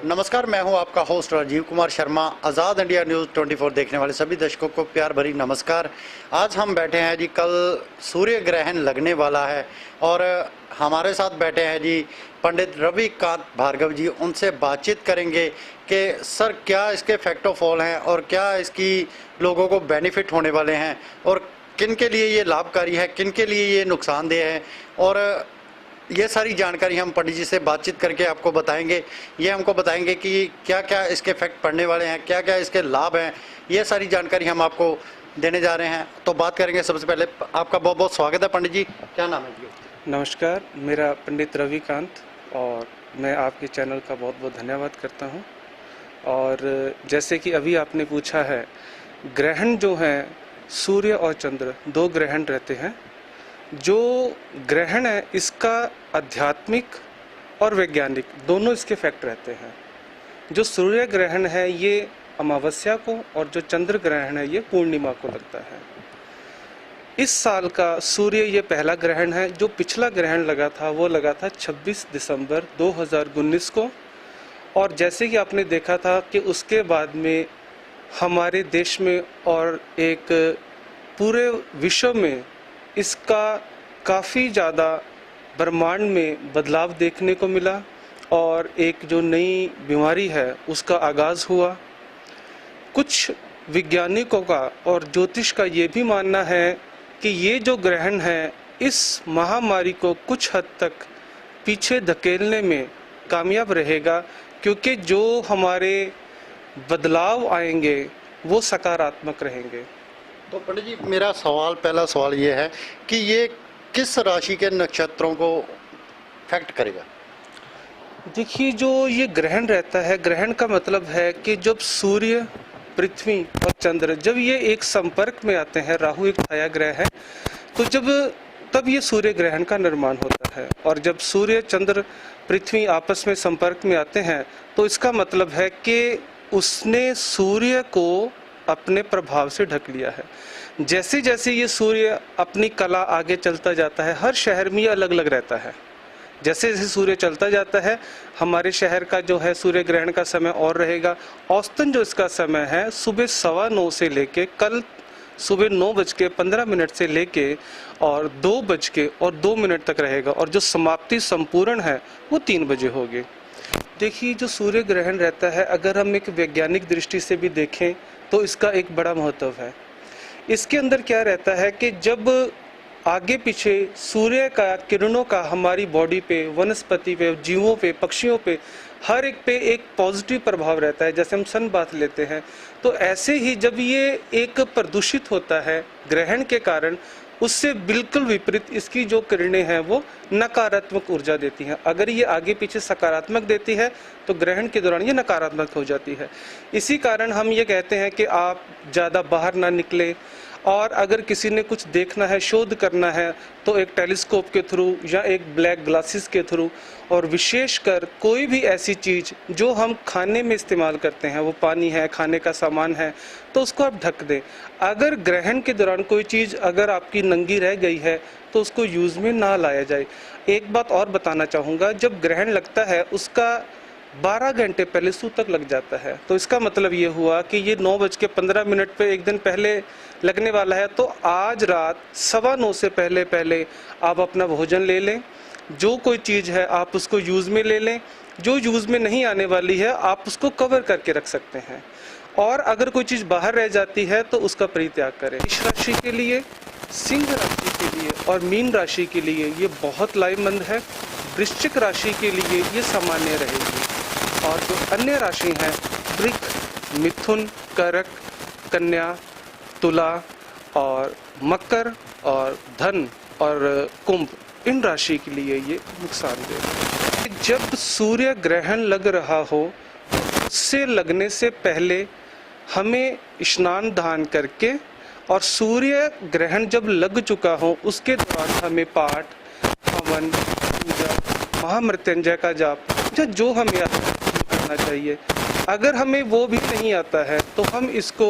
नमस्कार, मैं हूं आपका होस्ट राजीव कुमार शर्मा। आज़ाद इंडिया न्यूज़ 24 देखने वाले सभी दर्शकों को प्यार भरी नमस्कार। आज हम बैठे हैं जी, कल सूर्य ग्रहण लगने वाला है और हमारे साथ बैठे हैं जी पंडित रविकांत भार्गव जी। उनसे बातचीत करेंगे कि सर क्या इसके फैक्ट ऑफ ऑल हैं और क्या इसकी लोगों को बेनिफिट होने वाले हैं और किन के लिए ये लाभकारी है, किन के लिए ये नुकसानदेह है, और ये सारी जानकारी हम पंडित जी से बातचीत करके आपको बताएंगे। ये हमको बताएंगे कि क्या क्या इसके इफेक्ट पड़ने वाले हैं, क्या क्या इसके लाभ हैं। ये सारी जानकारी हम आपको देने जा रहे हैं। तो बात करेंगे। सबसे पहले आपका बहुत बहुत स्वागत है पंडित जी। क्या नाम है जी? नमस्कार, मेरा पंडित रविकांत और मैं आपके चैनल का बहुत बहुत धन्यवाद करता हूं। और जैसे कि अभी आपने पूछा है, ग्रहण जो है, सूर्य और चंद्र दो ग्रहण रहते हैं। जो ग्रहण है इसका आध्यात्मिक और वैज्ञानिक दोनों इसके फैक्ट रहते हैं। जो सूर्य ग्रहण है ये अमावस्या को और जो चंद्र ग्रहण है ये पूर्णिमा को लगता है। इस साल का सूर्य ये पहला ग्रहण है। जो पिछला ग्रहण लगा था वो लगा था 26 दिसंबर 2019 को। और जैसे कि आपने देखा था कि उसके बाद में हमारे देश में और एक पूरे विश्व में इसका काफ़ी ज़्यादा ब्रह्मांड में बदलाव देखने को मिला और एक जो नई बीमारी है उसका आगाज़ हुआ। कुछ वैज्ञानिकों का और ज्योतिष का ये भी मानना है कि ये जो ग्रहण है इस महामारी को कुछ हद तक पीछे धकेलने में कामयाब रहेगा, क्योंकि जो हमारे बदलाव आएंगे वो सकारात्मक रहेंगे। तो पंडित जी, मेरा पहला सवाल ये है कि ये किस राशि के नक्षत्रों को इफेक्ट करेगा? देखिए, जो ये ग्रहण रहता है, ग्रहण का मतलब है कि जब सूर्य, पृथ्वी और चंद्र जब ये एक संपर्क में आते हैं, राहु एक छाया ग्रह है, तो तब ये सूर्य ग्रहण का निर्माण होता है। और जब सूर्य, चंद्र, पृथ्वी आपस में संपर्क में आते हैं तो इसका मतलब है कि उसने सूर्य को अपने प्रभाव से ढक लिया है। जैसे जैसे ये सूर्य अपनी कला आगे चलता जाता है, हर शहर में ये अलग अलग रहता है। जैसे जैसे सूर्य चलता जाता है, हमारे शहर का जो है सूर्य ग्रहण का समय और रहेगा। औसतन जो इसका समय है सुबह 9:15 से लेके कल सुबह 9:15 से लेके और 2:02 तक रहेगा। और जो समाप्ति संपूर्ण है वो 3 बजे होगी। देखिए, जो सूर्य ग्रहण रहता है, अगर हम एक वैज्ञानिक दृष्टि से भी देखें तो इसका एक बड़ा महत्व है। इसके अंदर क्या रहता है कि जब आगे पीछे सूर्य का किरणों का हमारी बॉडी पे, वनस्पति पे, जीवों पे, पक्षियों पे, हर एक पे एक पॉजिटिव प्रभाव रहता है। जैसे हम सन बात लेते हैं, तो ऐसे ही जब ये एक प्रदूषित होता है ग्रहण के कारण, उससे बिल्कुल विपरीत इसकी जो किरणें हैं वो नकारात्मक ऊर्जा देती हैं। अगर ये आगे पीछे सकारात्मक देती है तो ग्रहण के दौरान ये नकारात्मक हो जाती है। इसी कारण हम ये कहते हैं कि आप ज़्यादा बाहर ना निकलें, और अगर किसी ने कुछ देखना है, शोध करना है, तो एक टेलीस्कोप के थ्रू या एक ब्लैक ग्लासेस के थ्रू, और विशेषकर कोई भी ऐसी चीज़ जो हम खाने में इस्तेमाल करते हैं, वो पानी है, खाने का सामान है, तो उसको आप ढक दें। अगर ग्रहण के दौरान कोई चीज़ अगर आपकी नंगी रह गई है तो उसको यूज़ में ना लाया जाए। एक बात और बताना चाहूँगा, जब ग्रहण लगता है उसका 12 घंटे पहले सूतक लग जाता है। तो इसका मतलब ये हुआ कि ये 9:15 पे एक दिन पहले लगने वाला है। तो आज रात 9:15 से पहले आप अपना भोजन ले लें। जो कोई चीज़ है आप उसको यूज़ में ले लें। जो यूज़ में नहीं आने वाली है आप उसको कवर करके रख सकते हैं। और अगर कोई चीज़ बाहर रह जाती है तो उसका परित्याग करें। मेष राशि के लिए, सिंह राशि के लिए और मीन राशि के लिए ये बहुत लाभप्रद है। वृश्चिक राशि के लिए ये सामान्य रहेगी। और जो अन्य राशि हैं, वृक, मिथुन, कर्क, कन्या, तुला और मकर और धन और कुंभ, इन राशि के लिए ये नुकसानदेह है। जब सूर्य ग्रहण लग रहा हो, उससे लगने से पहले हमें स्नान दान करके, और सूर्य ग्रहण जब लग चुका हो उसके दौरान हमें पाठ, हवन, पूजा, महामृत्युंजय का जाप जो हमें आता है करना चाहिए। अगर हमें वो भी नहीं आता है तो हम इसको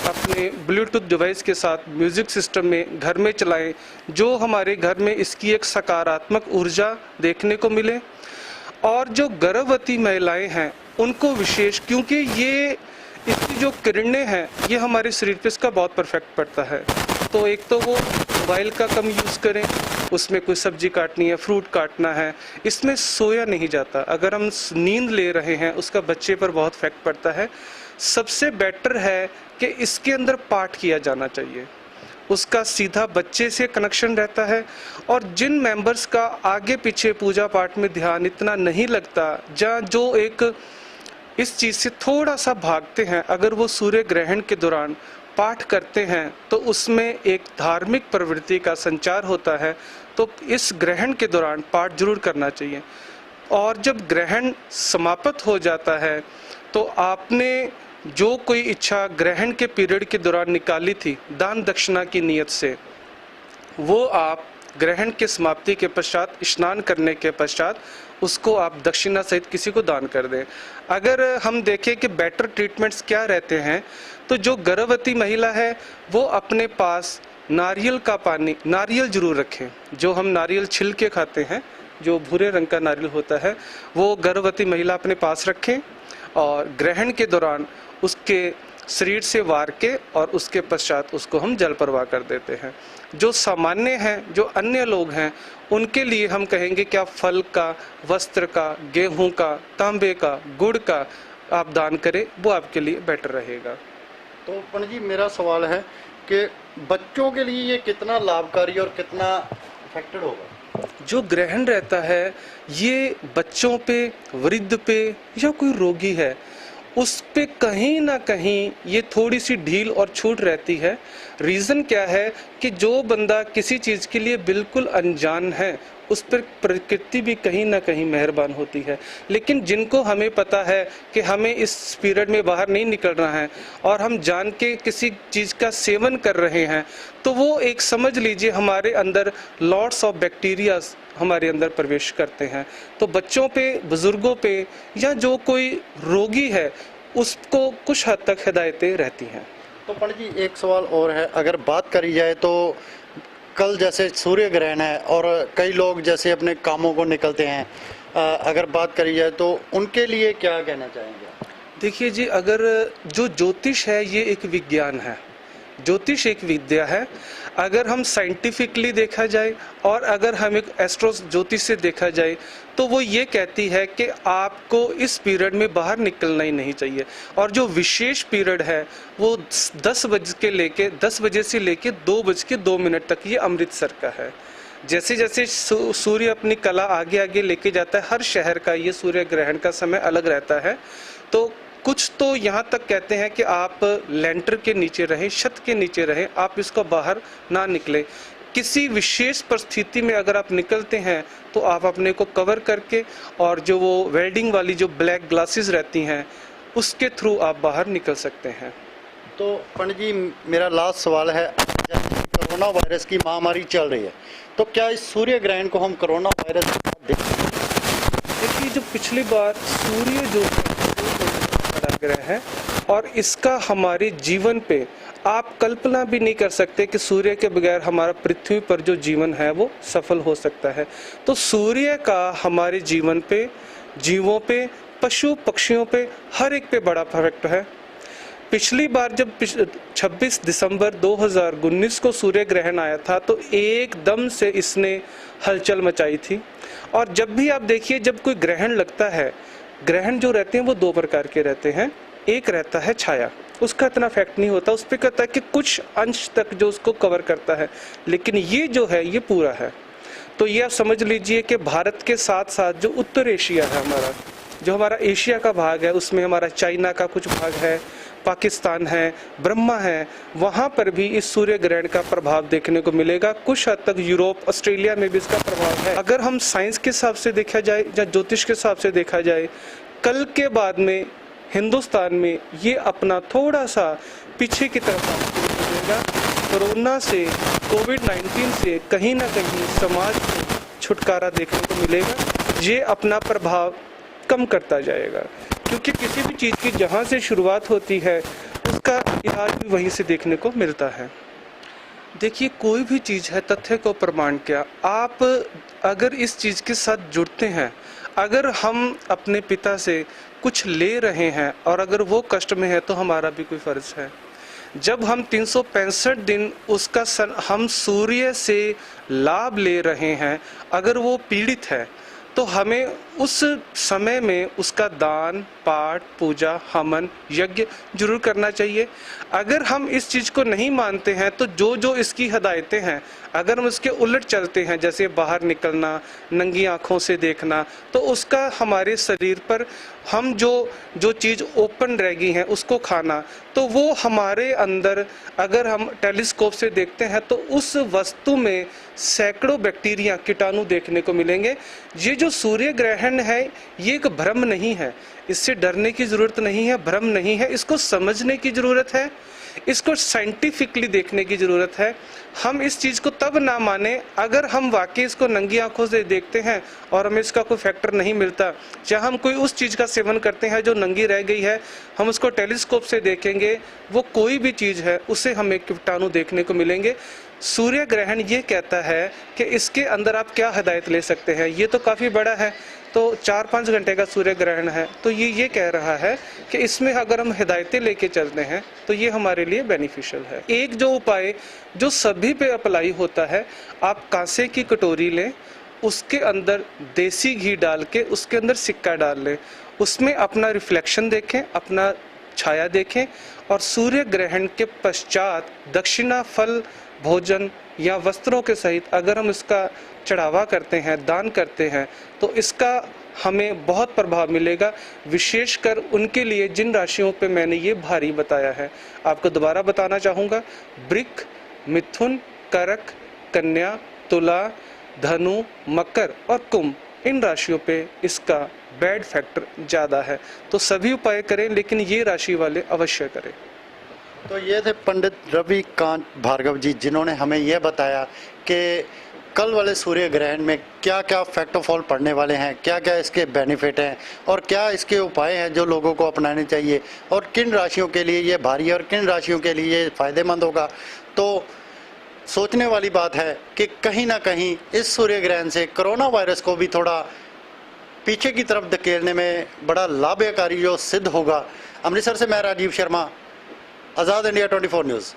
अपने ब्लूटूथ डिवाइस के साथ म्यूजिक सिस्टम में घर में चलाएं, जो हमारे घर में इसकी एक सकारात्मक ऊर्जा देखने को मिले। और जो गर्भवती महिलाएं हैं उनको विशेष, क्योंकि ये इसकी जो किरणें हैं ये हमारे शरीर पे इसका बहुत परफेक्ट पड़ता है। तो एक तो वो मोबाइल का कम यूज़ करें, उसमें कोई सब्जी काटनी है, फ्रूट काटना है, इसमें सोया नहीं जाता। अगर हम नींद ले रहे हैं उसका बच्चे पर बहुत इफेक्ट पड़ता है। सबसे बेटर है कि इसके अंदर पाठ किया जाना चाहिए, उसका सीधा बच्चे से कनेक्शन रहता है। और जिन मेंबर्स का आगे पीछे पूजा पाठ में ध्यान इतना नहीं लगता, जहाँ जो एक इस चीज़ से थोड़ा सा भागते हैं, अगर वो सूर्य ग्रहण के दौरान पाठ करते हैं तो उसमें एक धार्मिक प्रवृत्ति का संचार होता है। तो इस ग्रहण के दौरान पाठ जरूर करना चाहिए। और जब ग्रहण समाप्त हो जाता है तो आपने जो कोई इच्छा ग्रहण के पीरियड के दौरान निकाली थी दान दक्षिणा की नियत से, वो आप ग्रहण के समाप्ति के पश्चात, स्नान करने के पश्चात उसको आप दक्षिणा सहित किसी को दान कर दें। अगर हम देखें कि बेटर ट्रीटमेंट्स क्या रहते हैं, तो जो गर्भवती महिला है वो अपने पास नारियल का पानी, नारियल जरूर रखें। जो हम नारियल छिल के खाते हैं, जो भूरे रंग का नारियल होता है, वो गर्भवती महिला अपने पास रखें और ग्रहण के दौरान उसके शरीर से वार के और उसके पश्चात उसको हम जल प्रवाह कर देते हैं। जो सामान्य हैं, जो अन्य लोग हैं, उनके लिए हम कहेंगे क्या फल का, वस्त्र का, गेहूं का, तांबे का, गुड़ का आप दान करें, वो आपके लिए बेटर रहेगा। तो पंडित जी, मेरा सवाल है कि बच्चों के लिए ये कितना लाभकारी और कितना इफेक्टेड होगा? जो ग्रहण रहता है ये बच्चों पे, वृद्ध पे या कोई रोगी है उस पे कहीं ना कहीं ये थोड़ी सी ढील और छूट रहती है। रीज़न क्या है कि जो बंदा किसी चीज़ के लिए बिल्कुल अनजान है उस पर प्रकृति भी कहीं ना कहीं मेहरबान होती है। लेकिन जिनको हमें पता है कि हमें इस पीरियड में बाहर नहीं निकलना है और हम जान के किसी चीज़ का सेवन कर रहे हैं, तो वो एक समझ लीजिए हमारे अंदर लॉट्स ऑफ बैक्टीरियाज हमारे अंदर प्रवेश करते हैं। तो बच्चों पे, बुजुर्गों पे या जो कोई रोगी है उसको कुछ हद तक हिदायतें रहती हैं। तो पंडित जी, एक सवाल और है। अगर बात करी जाए तो कल जैसे सूर्य ग्रहण है और कई लोग जैसे अपने कामों को निकलते हैं, अगर बात करी जाए तो उनके लिए क्या कहना चाहेंगे? देखिए जी, अगर जो ज्योतिष है ये एक विज्ञान है, ज्योतिष एक विद्या है। अगर हम साइंटिफिकली देखा जाए और अगर हम एक एस्ट्रो ज्योतिष से देखा जाए तो वो ये कहती है कि आपको इस पीरियड में बाहर निकलना ही नहीं चाहिए। और जो विशेष पीरियड है वो 10 बजे से लेके 2:02 तक ये अमृतसर का है। जैसे जैसे सूर्य अपनी कला आगे आगे लेके जाता है, हर शहर का ये सूर्य ग्रहण का समय अलग रहता है। तो कुछ तो यहाँ तक कहते हैं कि आप लेंटर के नीचे रहें, छत के नीचे रहें, आप इसको बाहर ना निकलें। किसी विशेष परिस्थिति में अगर आप निकलते हैं तो आप अपने को कवर करके और जो वो वेल्डिंग वाली जो ब्लैक ग्लासेस रहती हैं उसके थ्रू आप बाहर निकल सकते हैं। तो पंडित जी, मेरा लास्ट सवाल है, जैसे कोरोना वायरस की महामारी चल रही है तो क्या इस सूर्य ग्रहण को हम कोरोना वायरस देख सकते हैं? देखिए, जो पिछली बार सूर्य जो बड़ा ग्रह है और इसका हमारे जीवन पे आप कल्पना भी नहीं कर सकते कि सूर्य के बगैर हमारा पृथ्वी पर जो जीवन है वो सफल हो सकता है। तो सूर्य का हमारे जीवन पे, जीवों पे, पशु पक्षियों पे, हर एक पे बड़ा इफेक्ट है। पिछली बार जब 26 दिसंबर 2019 को सूर्य ग्रहण आया था तो एकदम से इसने हलचल मचाई थी। और जब भी आप देखिए, जब कोई ग्रहण लगता है, ग्रहण जो रहते हैं वो 2 प्रकार के रहते हैं। एक रहता है छाया, उसका इतना इफेक्ट नहीं होता, उस पर कहता है कि कुछ अंश तक जो उसको कवर करता है। लेकिन ये जो है ये पूरा है। तो ये आप समझ लीजिए कि भारत के साथ साथ जो उत्तर एशिया है हमारा, जो हमारा एशिया का भाग है, उसमें हमारा चाइना का कुछ भाग है, पाकिस्तान है, ब्रह्मा है, वहाँ पर भी इस सूर्य ग्रहण का प्रभाव देखने को मिलेगा। कुछ हद तक यूरोप, ऑस्ट्रेलिया में भी इसका प्रभाव है। अगर हम साइंस के हिसाब से देखा जाए या ज्योतिष के हिसाब से देखा जाए, कल के बाद में हिंदुस्तान में ये अपना थोड़ा सा पीछे की तरफ आना मिलेगा। कोरोना से, कोविड-19 से कहीं ना कहीं समाज को छुटकारा देखने को मिलेगा। ये अपना प्रभाव कम करता जाएगा, क्योंकि किसी भी चीज़ की जहाँ से शुरुआत होती है उसका इलाज भी वहीं से देखने को मिलता है। देखिए, कोई भी चीज़ है, तथ्य को प्रमाण क्या, आप अगर इस चीज़ के साथ जुड़ते हैं, अगर हम अपने पिता से कुछ ले रहे हैं और अगर वो कष्ट में है तो हमारा भी कोई फर्ज है। जब हम 365 दिन उसका हम सूर्य से लाभ ले रहे हैं, अगर वो पीड़ित है तो हमें उस समय में उसका दान पाठ पूजा हवन यज्ञ जरूर करना चाहिए। अगर हम इस चीज़ को नहीं मानते हैं तो जो जो इसकी हदायतें हैं अगर हम उसके उलट चलते हैं, जैसे बाहर निकलना, नंगी आँखों से देखना, तो उसका हमारे शरीर पर हम जो चीज़ ओपन रह गई हैं उसको खाना, तो वो हमारे अंदर अगर हम टेलीस्कोप से देखते हैं तो उस वस्तु में सैकड़ों बैक्टीरिया कीटाणु देखने को मिलेंगे। ये जो सूर्य ग्रहण है ये एक भ्रम नहीं है, इससे डरने की ज़रूरत नहीं है, भ्रम नहीं है, इसको समझने की ज़रूरत है, इसको साइंटिफिकली देखने की ज़रूरत है। हम इस चीज़ को तब ना माने अगर हम वाकई इसको नंगी आंखों से देखते हैं और हमें इसका कोई फैक्टर नहीं मिलता, चाहे हम कोई उस चीज़ का सेवन करते हैं जो नंगी रह गई है, हम उसको टेलीस्कोप से देखेंगे, वो कोई भी चीज़ है उससे हमें कीटाणु देखने को मिलेंगे। सूर्य ग्रहण ये कहता है कि इसके अंदर आप क्या हिदायत ले सकते हैं। ये तो काफ़ी बड़ा है, तो 4-5 घंटे का सूर्य ग्रहण है, तो ये कह रहा है कि इसमें अगर हम हिदायतें लेके चलते हैं तो ये हमारे लिए बेनिफिशियल है। एक जो उपाय जो सभी पे अप्लाई होता है, आप कांसे की कटोरी लें, उसके अंदर देसी घी डाल के उसके अंदर सिक्का डाल लें, उसमें अपना रिफ्लेक्शन देखें, अपना छाया देखें, और सूर्य ग्रहण के पश्चात दक्षिणा फल भोजन या वस्त्रों के सहित अगर हम इसका चढ़ावा करते हैं, दान करते हैं, तो इसका हमें बहुत प्रभाव मिलेगा, विशेषकर उनके लिए जिन राशियों पे मैंने ये भारी बताया है। आपको दोबारा बताना चाहूँगा, वृक, मिथुन, कर्क, कन्या, तुला, धनु, मकर और कुंभ, इन राशियों पे इसका बैड फैक्टर ज़्यादा है। तो सभी उपाय करें, लेकिन ये राशि वाले अवश्य करें। तो ये थे पंडित रविकांत भार्गव जी, जिन्होंने हमें यह बताया कि कल वाले सूर्य ग्रहण में क्या क्या फैक्ट ऑफ ऑल पड़ने वाले हैं, क्या क्या इसके बेनिफिट हैं और क्या इसके उपाय हैं जो लोगों को अपनाने चाहिए, और किन राशियों के लिए ये भारी है और किन राशियों के लिए ये फ़ायदेमंद होगा। तो सोचने वाली बात है कि कहीं ना कहीं इस सूर्य ग्रहण से कोरोना वायरस को भी थोड़ा पीछे की तरफ धकेलने में बड़ा लाभकारी जो सिद्ध होगा। अमृतसर से मैं राजीव शर्मा, आज़ाद इंडिया 24 न्यूज़।